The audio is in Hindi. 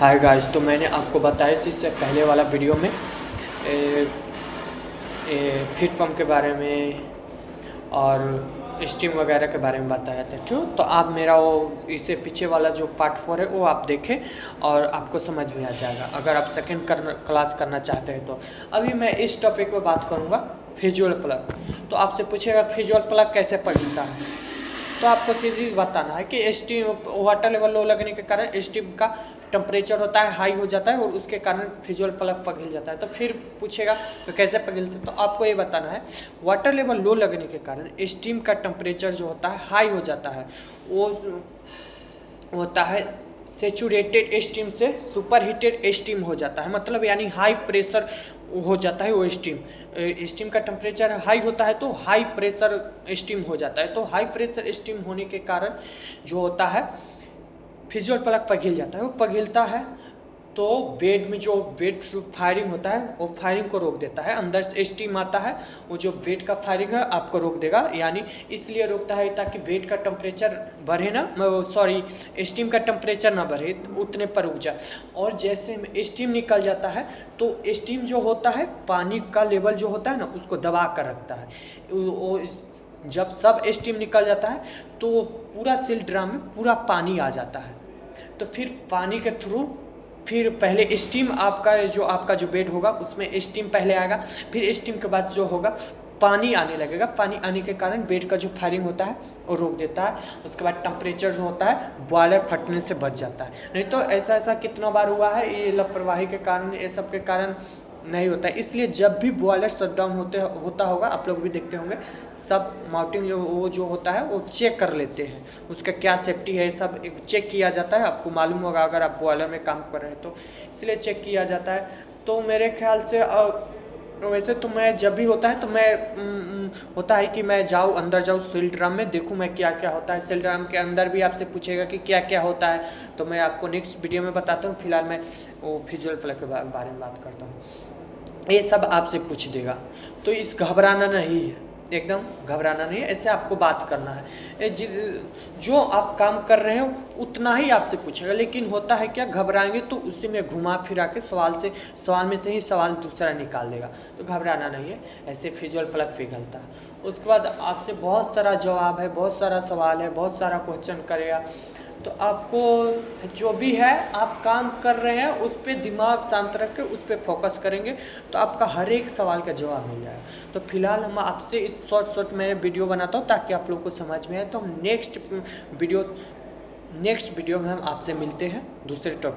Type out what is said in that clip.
हाय गाइस, तो मैंने आपको बताया इससे पहले वाला वीडियो में फीड पंप के बारे में और स्टीम वगैरह के बारे में बताया था। ठीक, तो आप मेरा वो इससे पीछे वाला जो पार्ट 4 है वो आप देखें और आपको समझ में आ जाएगा अगर आप सेकंड क्लास करना चाहते हैं। तो अभी मैं इस टॉपिक पे बात करूँगा, फिजुअल प्लग। तो आपसे पूछेगा फिजुअल प्लग कैसे पकड़ता है, तो आपको सीधी बताना है कि स्टीम वाटर लेवल लो लगने के कारण स्टीम का टेम्परेचर होता है हाई हो जाता है और उसके कारण फिजुअल प्लग पिघल जाता है। तो फिर पूछेगा तो कैसे पिघलते हैं, तो आपको ये बताना है वाटर लेवल लो लगने के कारण स्टीम का टेम्परेचर जो होता है हाई हो जाता है। वो होता है सेचुरेटेड स्टीम से सुपर हीटेड स्टीम हो जाता है, मतलब यानी हाई प्रेशर हो जाता है। वो स्टीम का टेम्परेचर हाई होता है तो हाई प्रेशर स्टीम हो जाता है। तो हाई प्रेशर स्टीम होने के कारण जो होता है फिजुअल प्लग पिघल जाता है। वो पिघलता है तो बेड में जो बेड फायरिंग होता है वो फायरिंग को रोक देता है। अंदर से स्टीम आता है, वो जो बेड का फायरिंग है आपको रोक देगा, यानी इसलिए रोकता है ताकि बेड का टेम्परेचर बढ़े ना, स्टीम का टेम्परेचर ना बढ़े, उतने पर रुक जाए। और जैसे स्टीम निकल जाता है तो स्टीम जो होता है पानी का लेवल जो होता है ना उसको दबा कर रखता है। वो जब सब स्टीम निकल जाता है तो पूरा सील ड्रम में पूरा पानी आ जाता है। तो फिर पानी के थ्रू फिर पहले स्टीम आपका जो बेड होगा उसमें स्टीम पहले आएगा, फिर स्टीम के बाद जो होगा पानी आने लगेगा। पानी आने के कारण बेड का जो फायरिंग होता है वो रोक देता है। उसके बाद टेम्परेचर जो होता है बॉयलर फटने से बच जाता है। नहीं तो ऐसा कितना बार हुआ है, ये लापरवाही के कारण, ये सब के कारण नहीं होता है। इसलिए जब भी बॉयलर शटडाउन होता होगा, आप लोग भी देखते होंगे, सब माउंटिंग वो जो होता है वो चेक कर लेते हैं, उसका क्या सेफ्टी है सब चेक किया जाता है। आपको मालूम होगा अगर आप बॉयलर में काम कर रहे हैं तो इसलिए चेक किया जाता है। तो मेरे ख्याल से वैसे तो मैं जब भी होता है तो मैं होता है कि मैं जाऊँ अंदर जाऊँ सील ड्रम में, देखूँ मैं क्या क्या होता है। सील ड्रम के अंदर भी आपसे पूछेगा कि क्या क्या होता है, तो मैं आपको नेक्स्ट वीडियो में बताता हूँ। फिलहाल मैं वो फिजुअल प्लग के बारे में बात करता हूँ, ये सब आपसे पूछ देगा। तो इस घबराना नहीं है, एकदम घबराना नहीं है, ऐसे आपको बात करना है। जो आप काम कर रहे हो उतना ही आपसे पूछेगा, लेकिन होता है क्या, घबराएंगे तो उसी में घुमा फिरा के सवाल में से ही सवाल दूसरा निकाल देगा। तो घबराना नहीं है, ऐसे फिजुअल प्लग पिघलता है। उसके बाद आपसे बहुत सारा जवाब है, बहुत सारा सवाल है, बहुत सारा क्वेश्चन करेगा। तो आपको जो भी है आप काम कर रहे हैं उस पर दिमाग शांत रख के उस पर फोकस करेंगे तो आपका हर एक सवाल का जवाब मिल जाएगा। तो फिलहाल हम आपसे इस शॉर्ट मैं वीडियो बनाता हूँ ताकि आप लोग को समझ में आए। तो हम नेक्स्ट वीडियो में हम आपसे मिलते हैं दूसरे टॉपिक।